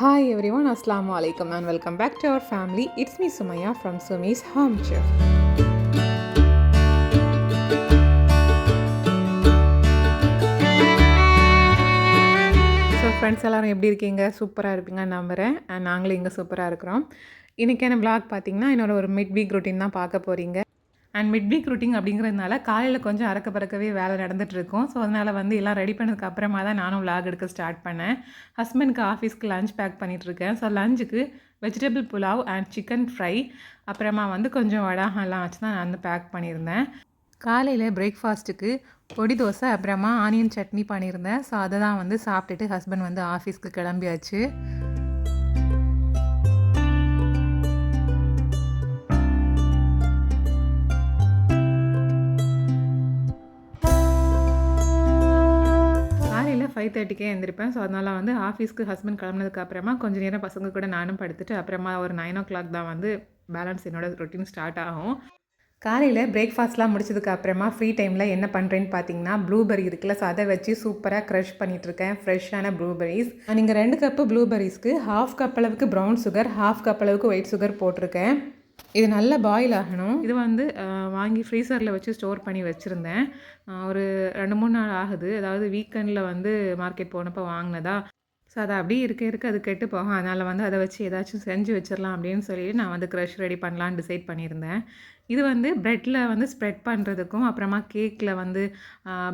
Hi everyone, Assalamu alaikum and welcome back to our family. It's me Sumaya from Sumi's Home Chef. So friends எல்லோரும் எப்படி இருக்கீங்க? சூப்பராக இருப்பீங்கன்னு நம்புகிறேன். நாங்களும் இங்கே சூப்பராக இருக்கிறோம். இன்றைக்கான vlog பார்த்திங்கன்னா என்னோட ஒரு மிட் வீக் ரொட்டீன் தான் பார்க்க போகிறீங்க. அண்ட் மிட் வீக் ரொட்டீன் அப்படிங்கிறதுனால காலையில் கொஞ்சம் அறக்க பறக்கவே வேலை நடந்துகிட்ருக்கோம். ஸோ அதனால் வந்து எல்லாம் ரெடி பண்ணதுக்கு அப்புறமா தான் நானும் vlog எடுக்க ஸ்டார்ட் பண்ணேன். ஹஸ்பண்டுக்கு ஆஃபீஸ்க்கு லஞ்ச் பேக் பண்ணிகிட்ருக்கேன். ஸோ லஞ்சுக்கு vegetable pulao and chicken fry, அப்புறமா வந்து கொஞ்சம் வடாகம்லாம் வச்சு தான் நான் வந்து பேக் பண்ணியிருந்தேன். காலையில் பிரேக்ஃபாஸ்ட்டுக்கு பொடி தோசை அப்புறமா ஆனியன் சட்னி பண்ணியிருந்தேன். ஸோ அதை தான் வந்து சாப்பிட்டுட்டு ஹஸ்பண்ட் வந்து ஆஃபீஸ்க்கு கிளம்பியாச்சு. காலையில் 5:30க்கே எழுந்திருப்பேன். ஸோ அதனால் வந்து ஆஃபீஸ்க்கு ஹஸ்பண்ட் கிளம்புனதுக்கு அப்புறமா கொஞ்சம் நேரம் பசங்க கூட நானும் படுத்துட்டு அப்புறமா ஒரு 9 o'clock தான் வந்து பேலன்ஸ் என்னோடய ரொட்டீன் ஸ்டார்ட் ஆகும். காலையில் பிரேக்ஃபாஸ்ட்லாம் முடிச்சதுக்கு அப்புறமா ஃப்ரீ டைமில் என்ன பண்ணுறேன்னு பார்த்தீங்கன்னா, ப்ளூபெர்ரி இருக்குல்ல, ஸோ அதை வச்சு சூப்பராக க்ரஷ் பண்ணிகிட்ருக்கேன். ஃப்ரெஷ்ஷான ப்ளூபெர்ரிஸ். நீங்கள் 2 கப்பு ப்ளூபெர்ரிஸ்க்கு 1/2 கப் அளவுக்கு ப்ரௌன் சுகர், 1/2 கப் அளவுக்கு ஒயிட் சுகர் போட்டிருக்கேன். இது நல்லா பாயில் ஆகணும். இது வந்து வாங்கி ஃப்ரீசரில் வச்சு ஸ்டோர் பண்ணி வச்சுருந்தேன். ஒரு 2-3 நாள் ஆகுது. அதாவது வீக்கெண்டில் வந்து மார்க்கெட் போனப்போ வாங்கினதா. ஸோ அது அப்படியே இருக்க அது கெட்டு போகும். அதனால் வந்து அதை வச்சு ஏதாச்சும் செஞ்சு வச்சிடலாம் அப்படின்னு சொல்லிட்டு நான் வந்து க்ரஷ் ரெடி பண்ணலான்னு டிசைட் பண்ணியிருந்தேன். இது வந்து ப்ரெட்டில் வந்து ஸ்ப்ரெட் பண்ணுறதுக்கும் அப்புறமா கேக்கில் வந்து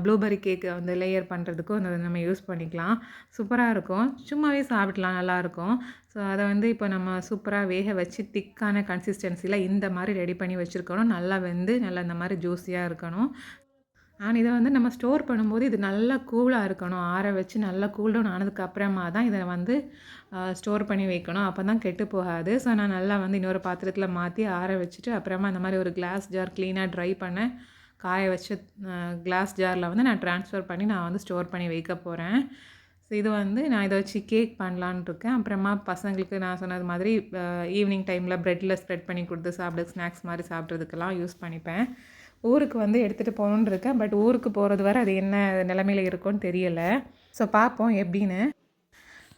ப்ளூபெர்ரி கேக்கு வந்து லேயர் பண்ணுறதுக்கும் அதை நம்ம யூஸ் பண்ணிக்கலாம். சூப்பராக இருக்கும். சும்மாவே சாப்பிடலாம், நல்லாயிருக்கும். ஸோ அதை வந்து இப்போ நம்ம சூப்பராக வேக வச்சு திக்கான கன்சிஸ்டன்சியில் இந்த மாதிரி ரெடி பண்ணி வச்சுருக்கணும். நல்லா வெந்து நல்லா இந்த மாதிரி ஜூஸியாக இருக்கணும். இதை வந்து நம்ம ஸ்டோர் பண்ணும்போது இது நல்லா கூலாக இருக்கணும். ஆற வச்சு நல்லா கூல் டவுன் ஆனதுக்கு அப்புறமா தான் இதை வந்து ஸ்டோர் பண்ணி வைக்கணும். அப்போ தான் கெட்டு போகாது. ஸோ நான் நல்லா வந்து இன்னொரு பாத்திரத்தில் மாற்றி ஆற வச்சுட்டு அப்புறமா இந்த மாதிரி ஒரு கிளாஸ் ஜார் க்ளீனாக ட்ரை பண்ண காய வச்ச கிளாஸ் ஜாரில் வந்து நான் ட்ரான்ஸ்ஃபர் பண்ணி நான் வந்து ஸ்டோர் பண்ணி வைக்க போகிறேன். ஸோ இது வந்து நான் இதை வச்சு கேக் பண்ணலான்னு இருக்கேன். அப்புறமா பசங்களுக்கு நான் சொன்னது மாதிரி ஈவினிங் டைமில் ப்ரெட்டில் ஸ்ப்ரெட் பண்ணி கொடுத்து சாப்பிட ஸ்நாக்ஸ் மாதிரி சாப்பிட்றதுக்கெல்லாம் யூஸ் பண்ணிப்பேன். ஊருக்கு வந்து எடுத்துகிட்டு போகணுன்னு இருக்கேன். பட் ஊருக்கு போகிறது வரை அது என்ன நிலமையில இருக்கும்னு தெரியலை. ஸோ பார்ப்போம் எப்படின்னு.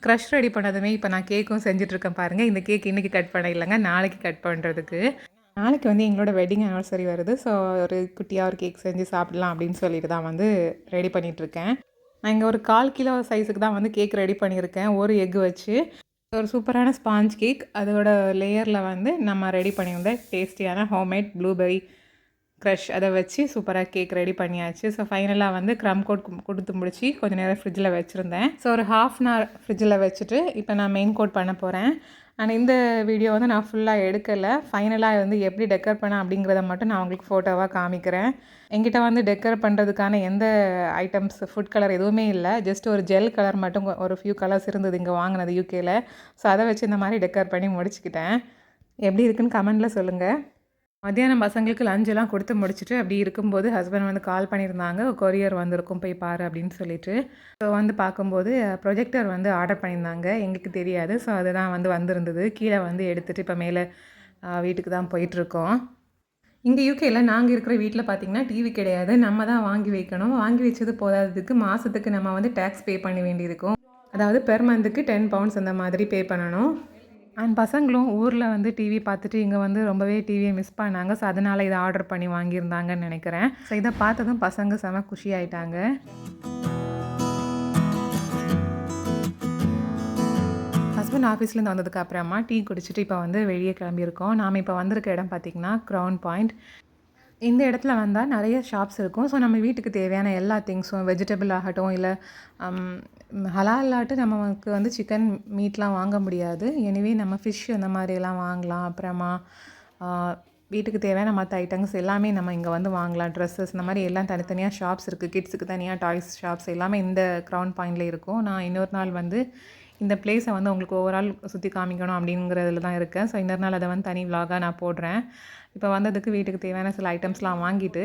க்ரஷ் ரெடி பண்ணதுமே இப்போ நான் கேக்கும் செஞ்சிட்ருக்கேன் பாருங்கள். இந்த கேக் இன்றைக்கி கட் பண்ண இல்லைங்க, நாளைக்கு கட் பண்ணுறதுக்கு. நாளைக்கு வந்து எங்களோட வெட்டிங் ஆனிவர்சரி வருது. ஸோ ஒரு குட்டியாக ஒரு கேக் செஞ்சு சாப்பிடலாம் அப்படின்னு சொல்லிட்டு தான் வந்து ரெடி பண்ணிகிட்ருக்கேன். நான் இங்கே ஒரு 1/4 கிலோ சைஸுக்கு தான் வந்து கேக் ரெடி பண்ணியிருக்கேன். ஒரு எக்கு வச்சு ஒரு சூப்பரான ஸ்பாஞ்ச் கேக். அதோட லேயரில் வந்து நம்ம ரெடி பண்ணியிருந்த டேஸ்டியான ஹோம்மேட் ப்ளூபெர்ரி க்ரஷ் அதை வச்சு சூப்பராக கேக் ரெடி பண்ணியாச்சு. ஸோ ஃபைனலாக வந்து க்ரம் கோட் கொடுத்து முடிச்சு கொஞ்சம் நேரம் ஃப்ரிட்ஜில் வச்சுருந்தேன். ஸோ ஒரு 1/2 an hour ஃப்ரிட்ஜில் வச்சுட்டு இப்போ நான் மெயின் கோட் பண்ண போகிறேன். அண்ட் இந்த வீடியோ வந்து நான் ஃபுல்லாக எடுக்கலை. ஃபைனலாக வந்து எப்படி டெக்கர் பண்ணேன் அப்படிங்கிறத மட்டும் நான் உங்களுக்கு ஃபோட்டோவாக காமிக்கிறேன். என்கிட்ட வந்து டெக்கர் பண்ணுறதுக்கான எந்த ஐட்டம்ஸ் ஃபுட் கலர் எதுவுமே இல்லை. ஜஸ்ட் ஒரு ஜெல் கலர் மட்டும் ஒரு ஃபியூ கலர்ஸ் இருந்தது இங்கே வாங்கினது யூகேயில். ஸோ அதை வச்சு இந்த மாதிரி டெக்கர் பண்ணி முடிச்சுக்கிட்டேன். எப்படி இருக்குன்னு கமெண்டில் சொல்லுங்கள். மத்தியானம் பசங்களுக்கு லஞ்செல்லாம் கொடுத்து முடிச்சுட்டு அப்படி இருக்கும்போது ஹஸ்பண்ட் வந்து கால் பண்ணியிருந்தாங்க, கொரியர் வந்திருக்கும் போய் பாரு அப்படின்னு சொல்லிட்டு. ஸோ வந்து பார்க்கும்போது ப்ரொஜெக்டர் வந்து ஆர்டர் பண்ணியிருந்தாங்க. எங்களுக்கு தெரியாது. ஸோ அதுதான் வந்து வந்திருந்தது. கீழே வந்து எடுத்துகிட்டு இப்போ மேலே வீட்டுக்கு தான் போயிட்டுருக்கோம். இங்கே யூகேயில் நாங்கள் இருக்கிற வீட்டில் பார்த்திங்கன்னா டிவி கிடையாது. நம்ம தான் வாங்கி வைக்கணும். வாங்கி வச்சது போதாததுக்கு மாதத்துக்கு நம்ம வந்து டேக்ஸ் பே பண்ண வேண்டியிருக்கும். அதாவது பெர் மந்த்துக்கு 10 pounds அந்த மாதிரி பே பண்ணணும். அண்ட் பசங்களும் ஊரில் வந்து டிவி பார்த்துட்டு இங்கே வந்து ரொம்பவே டிவியை மிஸ் பண்ணாங்க. ஸோ அதனால் இதை ஆர்டர் பண்ணி வாங்கியிருந்தாங்கன்னு நினைக்கிறேன். ஸோ இதை பார்த்ததும் பசங்க செம குஷி ஆகிட்டாங்க. ஹஸ்பண்ட் ஆஃபீஸ்லேருந்து வந்ததுக்கு அப்புறமா டீ குடிச்சிட்டு இப்போ வந்து வெளியே கிளம்பியிருக்கோம். நாம் இப்போ வந்திருக்க இடம் பார்த்திங்கன்னா க்ரௌன் பாயிண்ட். இந்த இடத்துல வந்தால் நிறைய ஷாப்ஸ் இருக்கும். ஸோ நம்ம வீட்டுக்கு தேவையான எல்லா திங்ஸும் வெஜிடபிள் ஆகட்டும் இல்லை ஹலாலாட்டு நமக்கு வந்து சிக்கன் மீட்லாம் வாங்க முடியாது. எனிவே நம்ம ஃபிஷ் அந்த மாதிரியெல்லாம் வாங்கலாம். அப்புறமா வீட்டுக்கு தேவையான மற்ற ஐட்டம்ஸ் எல்லாமே நம்ம இங்கே வந்து வாங்கலாம். ட்ரெஸ்ஸஸ் இந்த மாதிரி எல்லாம் தனித்தனியாக ஷாப்ஸ் இருக்குது. கிட்ஸுக்கு தனியாக டாய்ஸ் ஷாப்ஸ் எல்லாமே இந்த க்ரௌன் பாயிண்டில் இருக்கும். நான் இன்னொரு நாள் வந்து இந்த பிளேஸை வந்து உங்களுக்கு ஓவரால் சுற்றி காமிக்கணும் அப்படிங்கிறதுல தான் இருக்கேன். ஸோ இன்னொரு நாள் அதை வந்து தனி விலாகாக நான் போடுறேன். இப்போ வந்ததுக்கு வீட்டுக்கு தேவையான சில ஐட்டம்ஸ்லாம் வாங்கிட்டு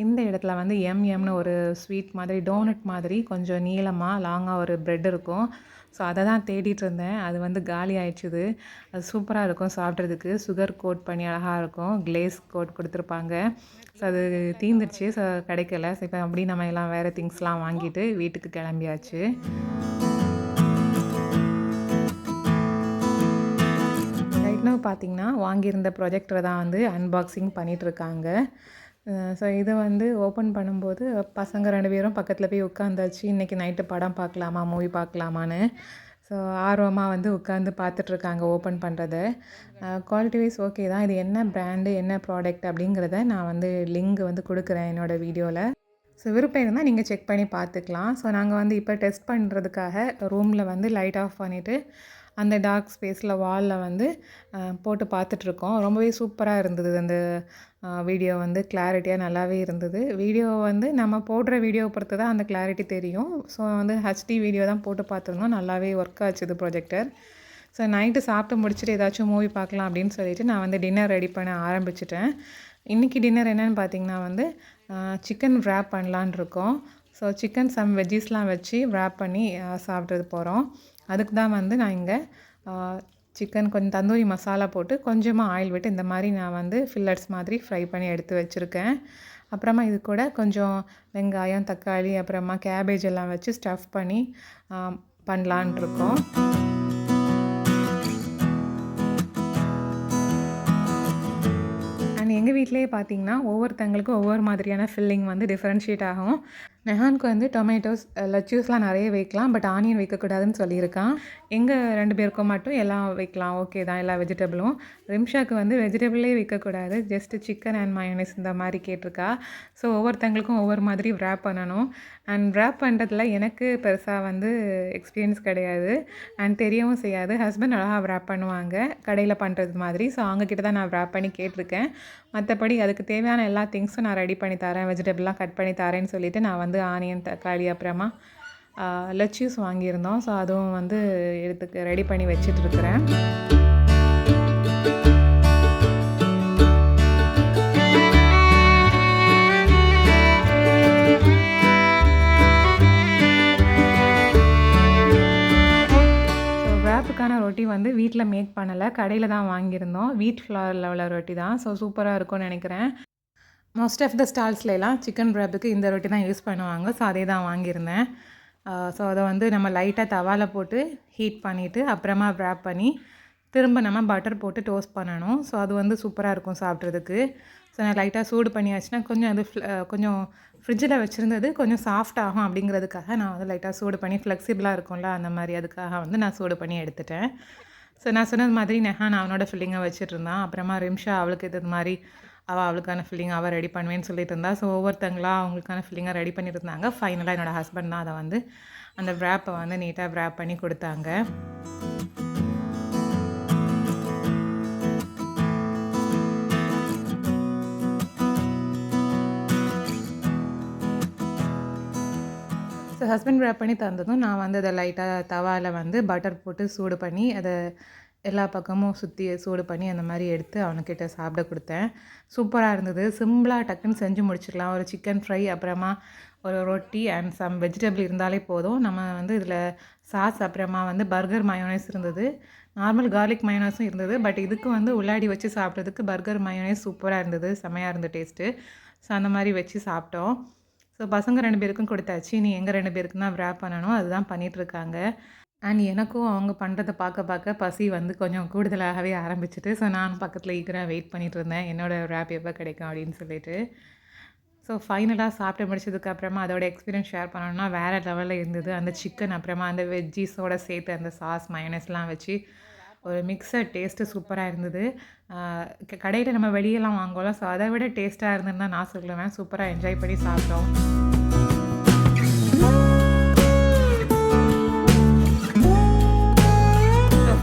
இந்த இடத்துல வந்து எம்னு ஒரு ஸ்வீட் மாதிரி டோனட் மாதிரி கொஞ்சம் நீளமாக லாங்காக ஒரு ப்ரெட் இருக்கும். ஸோ அதை தான் தேடிட்டு இருந்தேன். அது வந்து காலி ஆயிடுச்சுது. அது சூப்பராக இருக்கும் சாப்பிட்றதுக்கு. சுகர் கோட் பண்ணி அழகாக இருக்கும். கிளேஸ் கோட் கொடுத்துருப்பாங்க. ஸோ அது தீந்துடுச்சு. ஸோ கிடைக்கல. ஸோ இப்போ அப்படி நம்ம எல்லாம் வேறு திங்ஸ்லாம் வாங்கிட்டு வீட்டுக்கு கிளம்பியாச்சு. பார்த்திங்கன்னா வாங்கியிருந்த ப்ரொஜெக்டரை தான் வந்து அன்பாக்சிங் பண்ணிகிட்ருக்காங்க. ஸோ இதை வந்து ஓப்பன் பண்ணும்போது பசங்க 2 பேரும் பக்கத்தில் போய் உட்காந்தாச்சு. இன்றைக்கி நைட்டு படம் பார்க்கலாமா, மூவி பார்க்கலாமான்னு. ஸோ ஆர்வமாக வந்து உட்காந்து பார்த்துட்ருக்காங்க ஓப்பன் பண்ணுறத. குவாலிட்டி வைஸ் ஓகே தான். இது என்ன பிராண்டு, என்ன ப்ராடக்ட் அப்படிங்கிறத நான் வந்து லிங்க் வந்து கொடுக்குறேன் என்னோடய வீடியோவில். ஸோ விருப்பம் இருந்தால் நீங்கள் செக் பண்ணி பார்த்துக்கலாம். ஸோ நாங்கள் வந்து இப்போ டெஸ்ட் பண்ணுறதுக்காக ரூமில் வந்து லைட் ஆஃப் பண்ணிவிட்டு அந்த டார்க் ஸ்பேஸில் வாலில் வந்து போட்டு பார்த்துட்ருக்கோம். ரொம்பவே சூப்பராக இருந்தது. அந்த வீடியோ வந்து கிளாரிட்டியாக நல்லாவே இருந்தது. வீடியோ வந்து நம்ம போடுற வீடியோ பொறுத்து தான் அந்த கிளாரிட்டி தெரியும். ஸோ வந்து ஹெச்டி வீடியோ தான் போட்டு பார்த்துருந்தோம். நல்லாவே ஒர்க் ஆச்சுது ப்ரொஜெக்டர். ஸோ நைட்டு சாப்பிட்டு முடிச்சுட்டு ஏதாச்சும் மூவி பார்க்கலாம் அப்படின்னு சொல்லிவிட்டு நான் வந்து டின்னர் ரெடி பண்ண ஆரம்பிச்சிட்டேன். இன்றைக்கி டின்னர் என்னென்னு பார்த்திங்கன்னா வந்து சிக்கன் wrap பண்ணலான்னு இருக்கோம். ஸோ சிக்கன் சம் வெஜ்ஜீஸ்லாம் வச்சு wrap பண்ணி சாப்பிட்றது போகிறோம். அதுக்கு தான் வந்து நான் இங்கே சிக்கன் கொஞ்சம் தந்தூரி மசாலா போட்டு கொஞ்சமாக ஆயில் விட்டு இந்த மாதிரி நான் வந்து ஃபில்லட்ஸ் மாதிரி ஃப்ரை பண்ணி எடுத்து வச்சுருக்கேன். அப்புறமா இது கூட கொஞ்சம் வெங்காயம், தக்காளி, அப்புறமா கேபேஜ் எல்லாம் வச்சு ஸ்டஃப் பண்ணி பண்ணலான் இருக்கோம். அண்ட் எங்கள் வீட்டிலேயே பார்த்திங்கன்னா ஒவ்வொருத்தங்களுக்கும் ஒவ்வொரு மாதிரியான ஃபில்லிங் வந்து டிஃப்ரென்ஷியேட் ஆகும். நெஹானுக்கு வந்து டொமேட்டோஸ், லெட்யூஸ்லாம் நிறைய வைக்கலாம். பட் ஆனியன் வைக்கக்கூடாதுன்னு சொல்லியிருக்கான். எங்கள் 2 பேருக்கும் மட்டும் எல்லாம் வைக்கலாம், ஓகே தான், எல்லா வெஜிடபிளும். ரிம்ஷாவுக்கு வந்து வெஜிடபிளே வைக்கக்கூடாது, ஜஸ்ட்டு சிக்கன் அண்ட் மயோனைஸ் இந்த மாதிரி கேட்டிருக்கா. ஸோ ஒவ்வொருத்தங்களுக்கும் ஒவ்வொரு மாதிரி wrap பண்ணணும். அண்ட் wrap பண்ணுறதுல எனக்கு பெருசாக வந்து எக்ஸ்பீரியன்ஸ் கிடையாது அண்ட் தெரியவும் செய்யாது. ஹஸ்பண்ட் அழகாக wrap பண்ணுவாங்க கடையில் பண்ணுறது மாதிரி. ஸோ அவங்கக்கிட்ட தான் நான் wrap பண்ணி கேட்டிருக்கேன். மற்றபடி அதுக்கு தேவையான எல்லா திங்ஸும் நான் ரெடி பண்ணி தரேன், வெஜிடபிள்லாம் கட் பண்ணி தரேன்னு சொல்லிவிட்டு நான் வந்து ஆனியன், தக்காளி, அப்புறமா லெட்யூஸ் வாங்கியிருந்தோம். ஸோ அதுவும் வந்து எடுத்து ரெடி பண்ணி வச்சிட்ருக்கிறேன். wrapக்கான ரொட்டி வந்து வீட்டில் மேக் பண்ணலை, கடையில் தான் வாங்கியிருந்தோம். வீட் ஃப்ளாரில் உள்ள ரொட்டி தான். ஸோ சூப்பராக இருக்கும்னு நினைக்கிறேன். மோஸ்ட் ஆஃப் த ஸ்டால்ஸ்லாம் சிக்கன் wrapக்கு இந்த ரொட்டி தான் யூஸ் பண்ணுவாங்க. ஸோ அதே தான் வாங்கியிருந்தேன். ஸோ அதை வந்து நம்ம லைட்டாக தவாவில் போட்டு ஹீட் பண்ணிவிட்டு அப்புறமா wrap பண்ணி திரும்ப நம்ம பட்டர் போட்டு டோஸ்ட் பண்ணணும். ஸோ அது வந்து சூப்பராக இருக்கும் சாப்பிட்றதுக்கு. ஸோ நான் லைட்டாக சூடு பண்ணியாச்சுன்னா கொஞ்சம் அது கொஞ்சம் ஃப்ரிட்ஜில் வச்சுருந்தது கொஞ்சம் சாஃப்ட் ஆகும் அப்படிங்கிறதுக்காக நான் வந்து லைட்டாக சூடு பண்ணி ஃப்ளெக்சிபிளாக இருக்கும்ல அந்த மாதிரி, அதுக்காக வந்து நான் சூடு பண்ணி எடுத்துட்டேன். ஸோ நான் சொன்னது மாதிரி நெஹான் அவனோட ஃபில்லிங்கை வச்சுட்டு இருந்தான். அப்புறமா ரிம்ஷா அவளுக்கு இது மாதிரி அவளுக்கான ஃபில்லிங் அவள் ரெடி பண்ணுவேன்னு சொல்லிட்டு இருந்தா. ஸோ ஒவ்வொருத்தங்களாக அவங்களுக்கான ஃபில்லிங்கை ரெடி பண்ணியிருந்தாங்க. ஃபைனலாக என்னோடய ஹஸ்பண்ட் தான் அதை வந்து அந்த wrapப்பை வந்து நீட்டாக wrap பண்ணி கொடுத்தாங்க. ஸோ ஹஸ்பண்ட் wrap பண்ணி தந்ததும் நான் வந்து அதை லைட்டாக தவாவில் வந்து பட்டர் போட்டு சூடு பண்ணி அதை எல்லா பக்கமும் சுற்றி சூடு பண்ணி அந்த மாதிரி எடுத்து அவனுக்கிட்ட சாப்பிட கொடுத்தேன். சூப்பராக இருந்தது. சிம்பிளாக டக்குன்னு செஞ்சு முடிச்சிடலாம். ஒரு சிக்கன் ஃப்ரை, அப்புறமா ஒரு ரொட்டி அண்ட் சம் வெஜிடபிள் இருந்தாலே போதும். நம்ம வந்து இதில் சாஸ், அப்புறமா வந்து பர்கர் மயோனைஸ் இருந்தது, நார்மல் கார்லிக் மயோனைஸும் இருந்தது. பட் இதுக்கு வந்து உள்ளாடி வச்சு சாப்பிட்றதுக்கு பர்கர் மயோனைஸ் சூப்பராக இருந்தது, செமையாக இருந்த டேஸ்ட்டு. ஸோ அந்த மாதிரி வச்சு சாப்பிட்டோம். ஸோ பசங்க 2 பேருக்கும் கொடுத்தாச்சு. நீ எங்கள் 2 பேருக்கும் தான் wrap பண்ணணும், அதுதான் பண்ணிகிட்ருக்காங்க. அண்ட் எனக்கும் அவங்க பண்ணுறதை பார்க்க பார்க்க பசி வந்து கொஞ்சம் கூடுதலாகவே ஆரம்பிச்சிட்டு. ஸோ நானும் பக்கத்தில் ஈகராக வெயிட் பண்ணிகிட்டு இருந்தேன், என்னோடய wrap எப்போ கிடைக்கும் அப்படின்னு சொல்லிட்டு. ஸோ ஃபைனலாக சாப்பிட்டு முடிச்சதுக்கப்புறமா அதோட எக்ஸ்பீரியன்ஸ் ஷேர் பண்ணணும்னா வேறு லெவலில் இருந்தது. அந்த சிக்கன், அப்புறமா அந்த வெஜ்ஜீஸோடு சேர்த்து அந்த சாஸ், மயோனைஸ்லாம் வச்சு ஒரு மிக்சட் டேஸ்ட்டு சூப்பராக இருந்தது. கடையில் நம்ம வெளியெல்லாம் வாங்குவோம்ல, ஸோ அதை விட டேஸ்ட்டாக இருந்ததுன்னு தான் நான் சொல்லுவேன். சூப்பராக என்ஜாய் பண்ணி சாப்பிட்டோம்.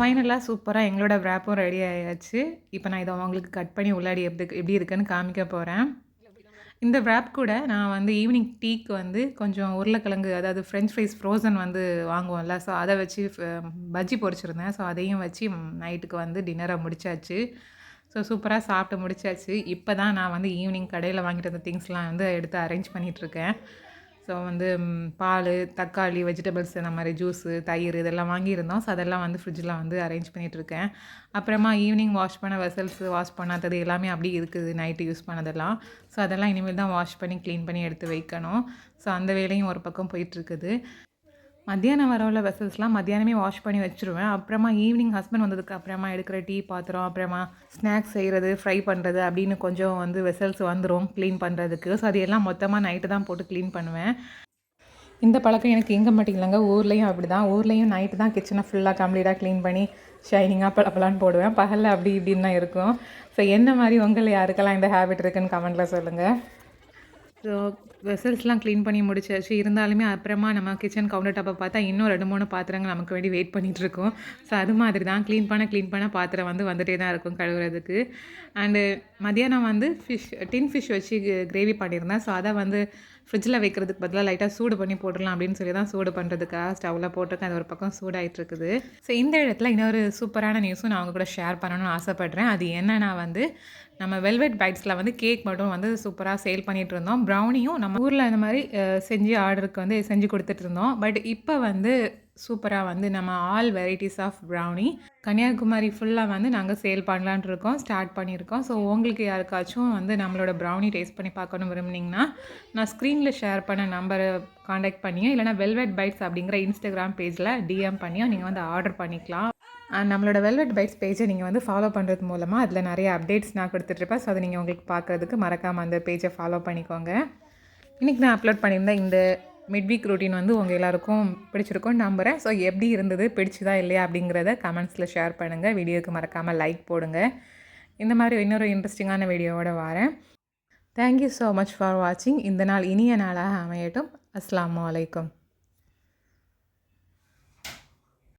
ஃபைனலாக சூப்பராக எங்களோட wrapப்பும் ரெடி ஆயாச்சு. இப்போ நான் இதை உங்களுக்கு கட் பண்ணி உள்ளாடி எப்படி இருக்குன்னு காமிக்க போகிறேன். இந்த wrap கூட நான் வந்து ஈவினிங் டீக்கு வந்து கொஞ்சம் உருளைக்கிழங்கு, அதாவது ஃப்ரெஞ்ச் ஃப்ரைஸ் ஃப்ரோசன் வந்து வாங்குவோம்ல, ஸோ அதை வச்சு பஜ்ஜி பொரிச்சிருந்தேன். ஸோ அதையும் வச்சு நைட்டுக்கு வந்து டின்னரை முடிச்சாச்சு. ஸோ சூப்பராக சாப்பிட்டு முடிச்சாச்சு. இப்போ தான் நான் வந்து ஈவினிங் கடையில் வாங்கிட்டு வந்த திங்ஸ்லாம் வந்து எடுத்து அரேஞ்ச் பண்ணிகிட்ருக்கேன். ஸோ வந்து பால், தக்காளி, வெஜிடபிள்ஸ், இந்த மாதிரி ஜூஸு, தயிர் இதெல்லாம் வாங்கியிருந்தோம். ஸோ அதெல்லாம் வந்து ஃப்ரிட்ஜில் வந்து அரேஞ்ச் பண்ணிகிட்ருக்கேன். அப்புறமா ஈவினிங் வாஷ் பண்ண வெசல்ஸு, வாஷ் பண்ணாதது எல்லாமே அப்படியே இருக்குது, நைட்டு யூஸ் பண்ணதெல்லாம். ஸோ அதெல்லாம் இனிமேல் தான் வாஷ் பண்ணி க்ளீன் பண்ணி எடுத்து வைக்கணும். ஸோ அந்த வேலையும் ஒரு பக்கம் போயிட்டுருக்குது. மத்தியானம் வரவுள்ள வெசல்ஸ்லாம் மத்தியானமே வாஷ் பண்ணி வச்சுருவேன். அப்புறமா ஈவினிங் ஹஸ்பண்ட் வந்ததுக்கு அப்புறமா எடுக்கிற டீ பாத்திரம், அப்புறமா ஸ்நாக்ஸ் செய்கிறது, ஃப்ரை பண்ணுறது அப்படின்னு கொஞ்சம் வந்து வெசல்ஸ் வந்துரும் க்ளீன் பண்ணுறதுக்கு. ஸோ அது எல்லாம் மொத்தமாக நைட்டு தான் போட்டு க்ளீன் பண்ணுவேன். இந்த பழக்கம் எனக்கு இங்கே மட்டும் இல்லைங்க, ஊர்லேயும் அப்படி தான். ஊர்லேயும் நைட்டு தான் கிச்சனை ஃபுல்லாக கம்ப்ளீட்டாக க்ளீன் பண்ணி ஷைனிங்காக பளபளன்னு போடுவேன். பகலில் அப்படி இப்படின்னு தான் இருக்கும். ஸோ என்ன மாதிரி உங்களை யாருக்கெல்லாம் இந்த ஹேபிட் இருக்குன்னு கமெண்ட்டில் சொல்லுங்கள். ஸோ வெசல்ஸ்லாம் க்ளீன் பண்ணி முடிச்சாச்சு. இருந்தாலுமே அப்புறமா நம்ம கிச்சன் கவுண்டர் டாப்பை பார்த்தா இன்னும் 2, 3 பாத்திரங்கள் நமக்கு வேண்டி வெயிட் பண்ணிகிட்ருக்கோம். ஸோ அது மாதிரி தான் க்ளீன் பண்ண பாத்திரம் வந்து வந்துகிட்டே தான் இருக்கும் கழுவுறதுக்கு. அண்டு மதியானம் வந்து டின் ஃபிஷ் வச்சு கிரேவி பண்ணியிருந்தேன். ஸோ அதை வந்து ஃப்ரிட்ஜில் வைக்கிறதுக்கு பதிலாக லைட்டாக சூடு பண்ணி போட்டுடலாம் அப்படின்னு சொல்லி தான் சூடு பண்ணுறதுக்காக ஸ்டவ்வில் போட்டிருக்கேன். அது ஒரு பக்கம் சூடாகிட்டுருக்குது. ஸோ இந்த இடத்துல இன்னொரு சூப்பரான நியூஸும் நான் அவங்க கூட ஷேர் பண்ணணும்னு ஆசைப்பட்றேன். அது என்னன்னா வந்து நம்ம வெல்வெட் பைட்ஸில் வந்து கேக் மட்டும் வந்து சூப்பராக சேல் பண்ணிகிட்டு இருந்தோம். ப்ரௌனியும் நம்ம ஊரில் இந்த மாதிரி செஞ்சு ஆர்டருக்கு வந்து செஞ்சு கொடுத்துட்ருந்தோம். பட் இப்போ வந்து சூப்பராக வந்து நம்ம all varieties of brownie Kanyakumari ஃபுல்லாக வந்து நாங்கள் சேல் பண்ணலான் இருக்கோம், ஸ்டார்ட் பண்ணியிருக்கோம். ஸோ உங்களுக்கு யாருக்காச்சும் வந்து நம்மளோட ப்ரௌனி டேஸ்ட் பண்ணி பார்க்கணும் விரும்புனீங்கன்னா நான் ஸ்க்ரீனில் ஷேர் பண்ண நம்பரை காண்டாக்ட் பண்ணியோ இல்லைனா வெல்வெட் பைட்ஸ் அப்படிங்கிற இன்ஸ்டாகிராம் பேஜில் டிஎம் பண்ணியோ நீங்கள் வந்து ஆர்டர் பண்ணிக்கலாம். நம்மளோட வெல்வெட் பைட்ஸ் பேஜை நீங்கள் வந்து ஃபாலோ பண்ணுறது மூலமாக அதில் நிறைய அப்டேட்ஸ் நான் கொடுத்துட்ருப்பேன். ஸோ அதை நீங்கள் உங்களுக்கு பார்க்குறதுக்கு மறக்காமல் அந்த பேஜை ஃபாலோ பண்ணிக்கோங்க. இன்றைக்கி நான் அப்லோட் பண்ணியிருந்தேன் இந்த மிட்-வீக் ரொட்டீன் வந்து உங்கள் எல்லாருக்கும் பிடிச்சிருக்கும்னு நம்புகிறேன். ஸோ எப்படி இருந்தது, பிடிச்சதா இல்லையா அப்படிங்கிறத கமெண்ட்ஸில் ஷேர் பண்ணுங்கள். வீடியோவுக்கு மறக்காமல் லைக் போடுங்க. இந்த மாதிரி இன்னொரு இன்ட்ரெஸ்டிங்கான வீடியோவோடு வரேன். தேங்க்யூ ஸோ மச் ஃபார் வாட்சிங். இந்த நாள் இனிய நாளாக அமையட்டும். அஸ்ஸலாமு அலைக்கும்.